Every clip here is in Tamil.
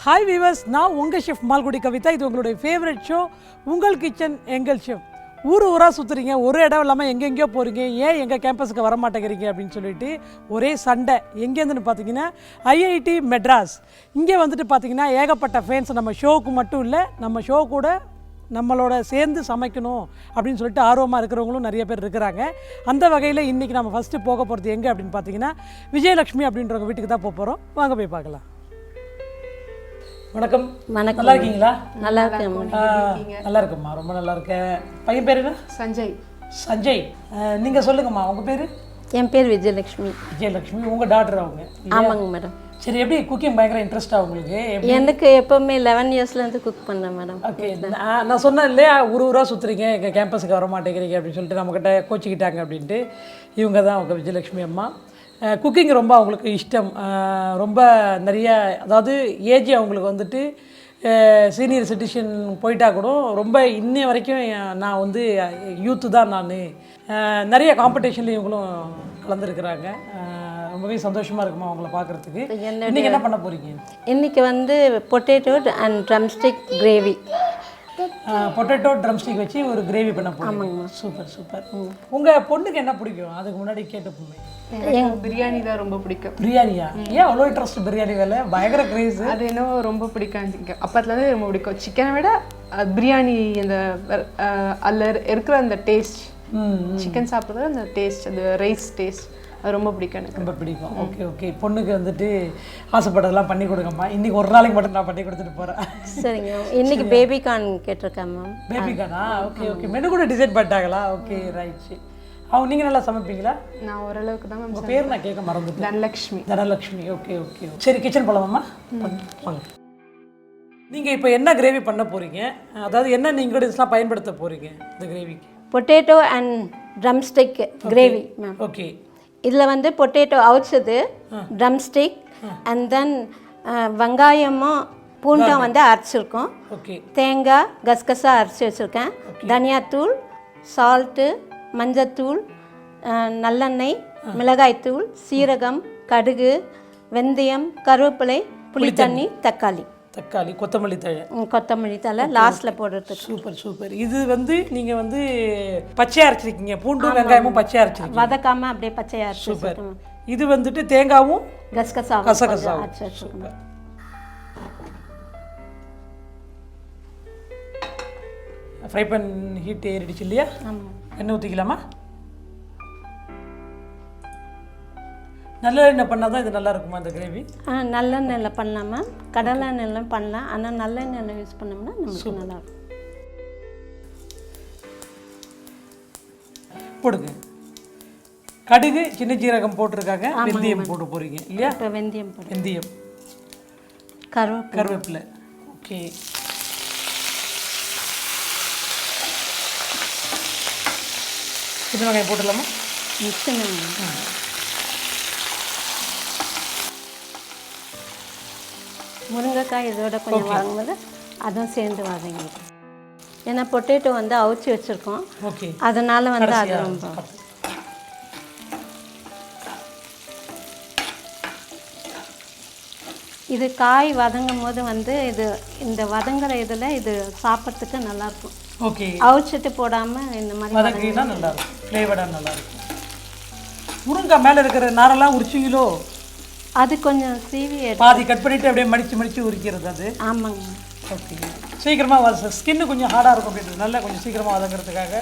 ஹாய் வீவர்ஸ், நான் உங்கள் ஷெஃப் மால்குடி கவிதா. இது உங்களுடைய ஃபேவரட் ஷோ உங்கள் கிச்சன் எங்கள் ஷெஃப். ஊராக சுற்றுறீங்க, ஒரு இடம் இல்லாமல் எங்கெங்கேயோ போகிறீங்க, ஏன் எங்கள் கேம்பஸுக்கு வர மாட்டேங்கிறீங்க அப்படின்னு சொல்லிட்டு ஒரே சண்டை. எங்கேருந்துன்னு பார்த்தீங்கன்னா ஐஐடி மெட்ராஸ். இங்கே வந்துட்டு பார்த்தீங்கன்னா ஏகப்பட்ட ஃபேன்ஸ் நம்ம ஷோவுக்கு மட்டும் இல்லை, நம்ம ஷோ கூட நம்மளோட சேர்ந்து சமைக்கணும் அப்படின்னு சொல்லிட்டு ஆர்வமாக இருக்கிறவங்களும் நிறைய பேர் இருக்கிறாங்க. அந்த வகையில் இன்றைக்கி நம்ம ஃபஸ்ட்டு போக போகிறது எங்கே அப்படின்னு பார்த்தீங்கன்னா விஜயலட்சுமி அப்படின்றவங்க வீட்டுக்கு தான் போகிறோம். வாங்க போய் பார்க்கலாம். வணக்கம். வணக்கம். நல்லா இருக்கீங்களா? நல்லா இருக்கேன். நல்லா இருக்கும்மா, ரொம்ப நல்லா இருக்கேன். பையன் பேர் என்ன? சஞ்சய். சஞ்சய். நீங்கள் சொல்லுங்கம்மா, உங்கள் பேர்? என் பேர் விஜயலட்சுமி. விஜயலட்சுமி. உங்கள் டாக்டர் அவங்க? ஆமாங்க மேடம். சரி, எப்படி குக்கிங் பயங்கர இன்ட்ரெஸ்ட்டாக உங்களுக்கு? எனக்கு எப்போவுமே 11 இயர்ஸ்லேருந்து குக் பண்ணேன் மேடம். ஓகே, நான் சொன்னேன் இல்லையா, ஊராக சுற்றுறீங்க, எங்கள் கேம்பஸுக்கு வர மாட்டேங்கிறீங்க அப்படின்னு சொல்லிட்டு நம்மக்கிட்ட கோச்சிக்கிட்டாங்க அப்படின்ட்டு. இவங்க தான் அவங்க விஜயலட்சுமி அம்மா. குக்கிங் ரொம்ப அவங்களுக்கு இஷ்டம். ரொம்ப நிறைய, அதாவது ஏஜ் அவங்களுக்கு வந்துட்டு சீனியர் சிட்டிசன் போயிட்டா கூட ரொம்ப இன்னை வரைக்கும் நான் வந்து யூத்து தான். நான் நிறைய காம்படிஷன்லேயும் இவங்களும் கலந்துருக்குறாங்க. ரொம்பவே சந்தோஷமாக இருக்குமா அவங்கள பார்க்குறதுக்கு. இன்றைக்கி என்ன பண்ண போகிறீங்க? இன்றைக்கி வந்து potato and drumstick gravy. Potato drumstick வச்சு ஒரு கிரேவி பண்ண போகிறீங்க. Super super. உங்கள் பொண்ணுக்கு என்ன பிடிக்கும்? அதுக்கு முன்னாடி கேட்டப்போமே பிரியாணி தான் ரொம்ப பிடிக்கும். பிரியாணியா? ஏன் அவ்வளோ இன்ட்ரெஸ்ட் பிரியாணி வேலை? பயங்கர கிரேஸ். அது என்ன ரொம்ப பிடிக்கும், அப்பத்துலேருந்து ரொம்ப பிடிக்கும். சிக்கனை விட பிரியாணி அந்த அதில் இருக்கிற அந்த டேஸ்ட், சிக்கன் சாப்பிட்றது அந்த டேஸ்ட், அந்த ரைஸ் டேஸ்ட், அது ரொம்ப பிடிக்கும் எனக்கு. ரொம்ப பிடிக்கும். Okay okay. பொண்ணுக்கு வந்துட்டு ஆசைப்பட்டதெல்லாம் பண்ணி கொடுங்கம்மா. இன்றைக்கி ஒரு நாளைக்கு மட்டும் நான் பண்ணி கொடுத்துட்டு போகிறேன். சரிங்க. இன்றைக்கி பேபிகார்ன் கேட்டிருக்கேன் மேம். பேபிகார்னா? Okay okay. மெனு கூட டிசைட் பண்ணிட்டாங்களா? Okay right. அவங்க நீங்கள் நல்லா சமைப்பீங்களா? நான் ஓரளவுக்கு தான் மேம். உங்கள் பேர் நான் கேட்க மறந்துட்டேன். தனலக்ஷ்மி. தனலக்ஷ்மி. Okay okay. சரி, கிச்சன் போகலாமா? வாங்க. நீங்கள் இப்போ என்ன கிரேவி பண்ண போகிறீங்க? அதாவது என்ன இன்க்ரீடியன்ஸ்லாம் பயன்படுத்த போகிறீங்க இந்த கிரேவிக்கு? Potato and drumstick gravy ma'am. Okay. இதில் வந்து பொட்டேட்டோ அவிச்சது, ட்ரம்ஸ்டிக் அண்ட் தென் வெங்காயமும் பூண்டும் வந்து அரைச்சிருக்கோம். ஓகே. தேங்காய் கசகசா அரைச்சி வச்சுருக்கேன். தனியாத்தூள், சால்ட்டு, மஞ்சத்தூள், நல்லெண்ணெய், மிளகாய்த்தூள், சீரகம், கடுகு, வெந்தயம், கருவேப்பிலை, புளித்தண்ணி, தக்காளி, கொத்தமல்லி தழை. கொத்தமல்லி தழை லாஸ்ட்டில் போடுறதுக்கு. Super super. இது வந்து நீங்கள் வந்து பச்சையாக அரைச்சிருக்கீங்க, பூண்டும் வெங்காயமும் பச்சையாக அரைச்சிருக்கீங்க, வதக்காமல் அப்படியே பச்சையாக அரைச்சி. சூப்பர். இது வந்துட்டு தேங்காவும் கசகசாவும். சூப்பர். ஃப்ரை பேன் ஹீட் ஏறிடுச்சு இல்லையா? எண்ணெய் ஊற்றிக்கலாமா? நல்லெண்ணெய் பண்ணால் தான் இது நல்லா இருக்குமா இந்த கிரேவி? நல்லெண்ணெயில் பண்ணலாமா? கடலை எண்ணெயில் பண்ணலாம், ஆனால் நல்லெண்ணெயில் யூஸ் பண்ணோம்னா நமக்கு நல்லாயிருக்கும். போடுங்க. கடுகு, சின்ன ஜீரகம் போட்டிருக்காங்க, வெந்தயம் போட்டு போகிறீங்க இல்லையா? இப்போ வெந்தயம் போடு. வெந்தயம், கருவேப்பிலை. ஓகே. சின்ன வெங்காயம் போட்டுடலாமா? சின்ன வெங்காயம். முருங்கைக்காய் இதோட கொஞ்சம் வாங்கும்போது அதுவும் சேர்ந்து வதங்கிடும். ஏன்னா பொட்டேட்டோ வந்து அவிச்சு வச்சுருக்கோம், அதனால் வந்து அது ரொம்ப. இது காய் வதங்கும் போது வந்து இது இந்த வதங்குற இதில் இது சாப்பிட்றதுக்கு நல்லாயிருக்கும். ஓகே. அவிச்சிட்டு போடாமல் இந்த மாதிரி வதக்கினா நல்லாயிருக்கும், ஃப்ளேவர்டாக நல்லாயிருக்கும். முருங்கைக்காய் மேலே இருக்கிற நாரெல்லாம் உரிச்சிங்களோ? அது கொஞ்சம் சீவி பாதி கட் பண்ணிவிட்டு அப்படியே மடித்து உரிக்கிறது அது? ஆமாங்க. ஓகே. சீக்கிரமாக ஸ்கின்னு கொஞ்சம் ஹார்டாக இருக்கும் அப்படின்றதுனால கொஞ்சம் சீக்கிரமாக வதங்கிறதுக்காக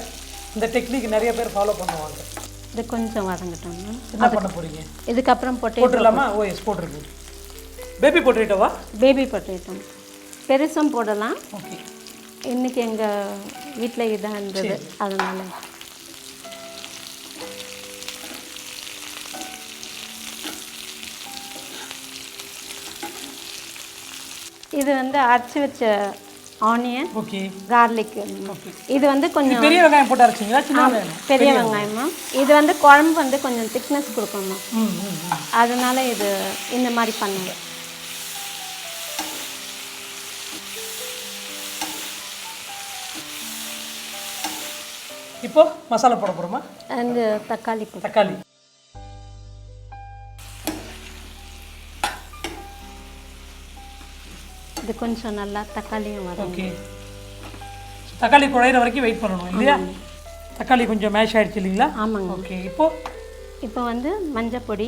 இந்த டெக்னிக் நிறைய பேர் ஃபாலோ பண்ணுவாங்க. இது கொஞ்சம் வதங்கட்டும். என்ன பண்ண போகிறீங்க? இதுக்கப்புறம் பொட்டேட்டோ போட்டுடலாமா? ஓஎஸ் போட்டிருக்கு. பேபி பொட்டேட்டோவா? பேபி பொட்டேட்டோ பெருசும் போடலாம். ஓகே. இன்றைக்கி எங்கள் வீட்டில் இதான் இருந்தது, அதனால். இது வந்து அரைச்சி வச்ச ஆனியன், ஓகே, கார்லிக். இது வந்து கொஞ்சம் பெரிய வெங்காயம் போட்டு அரைச்சிங்களா? சின்ன வெங்காயம்? பெரிய வெங்காயமா? இது வந்து குழம்பு வந்து கொஞ்சம் திக்னஸ் கொடுக்கணுமா, அதனால இது இந்த மாதிரி பண்ணுங்க. இப்போ மசாலா போட போகிறோமா? அந்த தக்காளி. இது கொஞ்சம் நல்லா தக்காளியும் வரும். ஓகே, தக்காளி குழையிற வரைக்கும் வெயிட் பண்ணணும் இல்லையா? தக்காளி கொஞ்சம் மேஷ் ஆகிடுச்சு இல்லைங்களா? ஆமாங்க. ஓகே, இப்போ வந்து மஞ்சப்பொடி,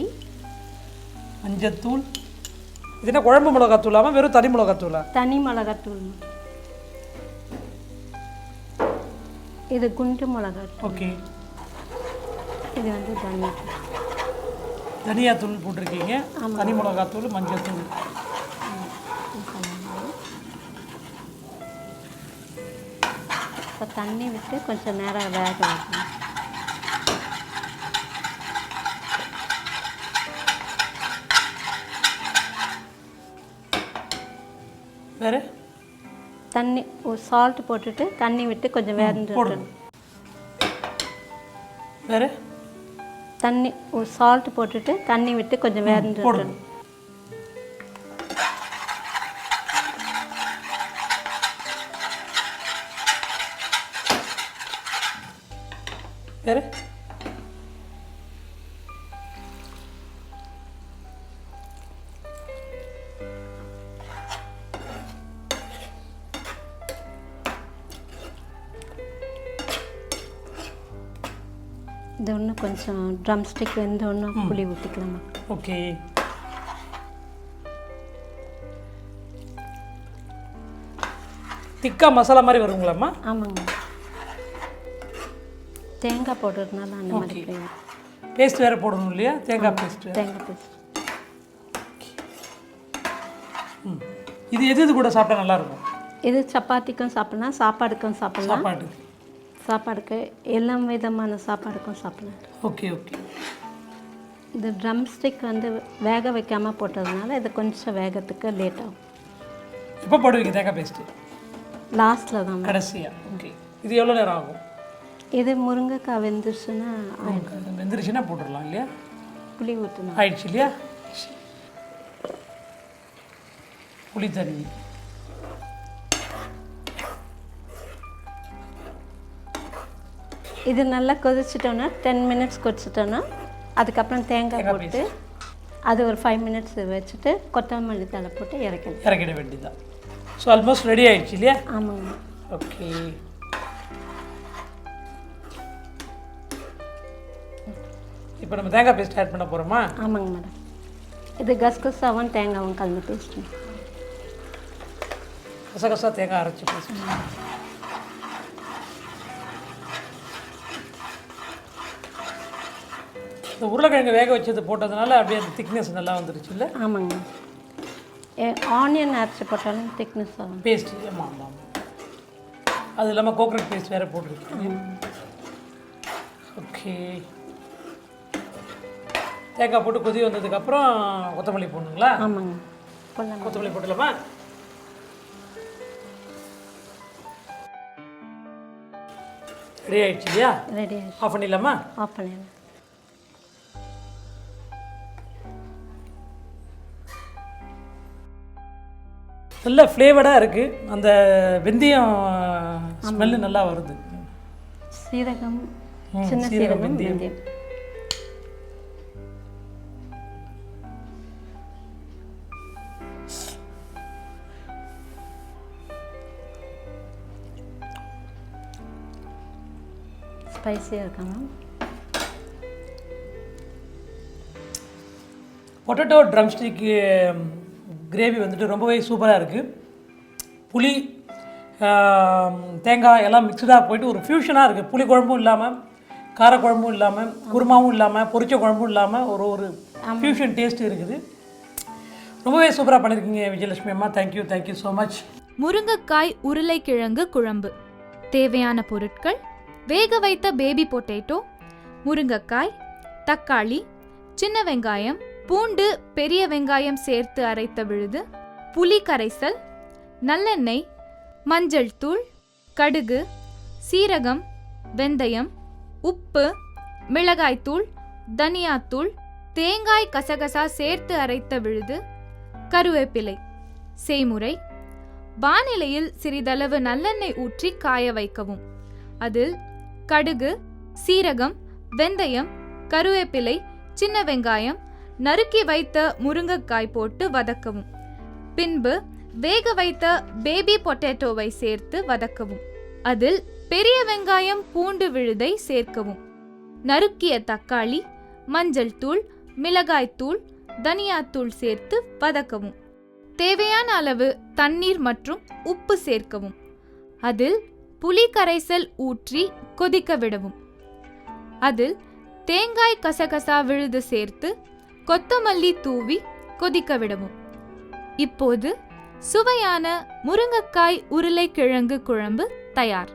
மஞ்சத்தூள். இது என்ன குழம்பு மிளகாத்தூளாமல் வெறும் தனி மிளகாத்தூளா? தனி மிளகாத்தூள். இது குண்டு மிளகாத்தூள். ஓகே, இது வந்து தனியாத்தூள் போட்டிருக்கீங்க, தனி மிளகாத்தூள், மஞ்சத்தூள். இப்போ தண்ணி விட்டு கொஞ்சம் நேரம் வேக வைக்கணும். வேறு தண்ணி சால்ட் போட்டுட்டு தண்ணி விட்டு கொஞ்சம் வேறு வேறு தண்ணி சால்ட் போட்டுட்டு தண்ணி விட்டு கொஞ்சம் வேறு வேறு இது ஒன்று கொஞ்சம் ட்ரம் ஸ்டிக் வெந்த ஒன்று புளி ஊற்றிக்கலாமா? ஓகே, திக்கா மசாலா மாதிரி வருங்களாம்மா? ஆமாங்க, தேங்காய் போடுறதுனால அந்த மாதிரி ஃப்ளேவர். பேஸ்ட் வேறு போடணும் இல்லையா? தேங்காய் பேஸ்ட். தேங்காய் பேஸ்ட். இது எது கூட சாப்பிட்டா நல்லாயிருக்கும்? இது சப்பாத்திக்கும் சாப்பிட்லாம், சாப்பாடுக்கும் சாப்பிட்லாம். சாப்பாடுக்கு எல்லா விதமான சாப்பாடுக்கும் சாப்பிடலாம். Okay okay. இது ட்ரம் ஸ்டிக் வந்து வேக வைக்காமல் போட்டதுனால இது கொஞ்சம் வேகத்துக்கு லேட் ஆகும். இப்போ போடுவீங்க தேங்காய் பேஸ்ட்டு? லாஸ்ட்டில் தான், கடைசியாக. ஓகே, இது எவ்வளோ நேரம் ஆகும்? இது முருங்கைக்காய் வெந்துருச்சுன்னா வெந்துருச்சுன்னா போட்டுடலாம் இல்லையா? புளி ஊற்றணும். ஆயிடுச்சு இல்லையா? புளி தண்ணி. இது நல்லா கொதிச்சிட்டோன்னா 10 மினிட்ஸ் கொதிச்சிட்டோன்னா அதுக்கப்புறம் தேங்காய் போட்டு அது ஒரு 5 மினிட்ஸ் வச்சுட்டு கொத்தமல்லி தழை போட்டு இறக்கிட வேண்டியதான். ஸோ ஆல்மோஸ்ட் ரெடி ஆகிடுச்சு இல்லையா? ஆமாங்க. ஓகே, இப்போ நம்ம தேங்காய் பேஸ்ட் ஆட் பண்ண போகிறோமா? ஆமாங்க மேடம். இது கசகசாவும் தேங்காயும் கலந்து பேஸ்ட்டு. கசகசா தேங்காய் அரைச்சி பேஸ்ட். இந்த உருளைக்கிழங்கு வேக வச்சது போட்டதுனால அப்படியே அந்த திக்னஸ் நல்லா வந்துருச்சு இல்லை? ஆமாங்க. ஆனியன் அரைச்சி போட்டாலும் திக்னஸ் ஆகும் பேஸ்ட். ஆமாம் ஆமாம். அது இல்லாமல் கோகனட் பேஸ்ட் வேறு போட்டிருக்கீங்க. ஓகே, தேங்காய் போட்டு கொதி வந்ததுக்கப்புறம் கொத்தமல்லி போடணுங்களா? ஆமாங்க, கொத்தமல்லி போட்டலாமா? ரெடி ஆகிடுச்சு இல்லையா? ரெடி ஆகிடுச்சு. ஆஃப் பண்ணிடலாமா? ஆஃப் பண்ணிடலாம். நல்ல ஃப்ளேவர்டாக இருக்குது. அந்த வெந்தயம் ஸ்மெல்லு நல்லா வருது. சீரகம், சின்ன சீரகம், வெந்தயம். ஸ்பைஸியாக இருக்காங்க. பொட்டேட்டோ ட்ரம்ஸ்டிக் கிரேவி வந்துட்டு ரொம்பவே சூப்பராக இருக்குது. புளி, தேங்காய் எல்லாம் மிக்சடாக போயிட்டு ஒரு ஃப்யூஷனாக இருக்குது. புளி குழம்பும் இல்லாமல், காரக்குழம்பும் இல்லாமல், குருமாவும் இல்லாமல், பொரிச்ச குழம்பும் இல்லாமல் ஒரு ஃப்யூஷன் டேஸ்ட் இருக்குது. ரொம்பவே சூப்பராக பண்ணியிருக்கீங்க விஜயலட்சுமி அம்மா. Thank you, thank you so much. முருங்கைக்காய் உருளைக்கிழங்கு குழம்பு. தேவையான பொருட்கள்: வேக வைத்த பேபி பொட்டேட்டோ, முருங்கைக்காய், தக்காளி, சின்ன வெங்காயம், பூண்டு, பெரிய வெங்காயம் சேர்த்து அரைத்த விழுது, புளி கரைசல், நல்லெண்ணெய், மஞ்சள் தூள், கடுகு, சீரகம், வெந்தயம், உப்பு, மிளகாய்த்தூள், தனியாத்தூள், தேங்காய் கசகசா சேர்த்து அரைத்த விழுது, கருவேப்பிலை. செய்முறை: வானிலையில் சிறிதளவு நல்லெண்ணெய் ஊற்றி காய வைக்கவும். அதில் கடுகு, சீரகம், வெந்தயம், கருவேப்பிலை, சின்ன வெங்காயம், நறுக்கி வைத்த முருங்கைக்காய் போட்டு வதக்கவும். பின்பு வேக வைத்த பேபி பொட்டேட்டோவை சேர்த்து வதக்கவும். அதில் பெரிய வெங்காயம் பூண்டு விழுதை சேர்க்கவும். நறுக்கிய தக்காளி, மஞ்சள் தூள், மிளகாய் தூள், தனியாத்தூள் சேர்த்து வதக்கவும். தேவையான அளவு தண்ணீர் மற்றும் உப்பு சேர்க்கவும். அதில் புளி கரைசல் ஊற்றி கொதிக்க விடவும். அதில் தேங்காய் கசகசா விழுது சேர்த்து கொத்தமல்லி தூவி கொதிக்க விடவும். இப்போது சுவையான முருங்கைக்காய் உருளைக்கிழங்கு குழம்பு தயார்.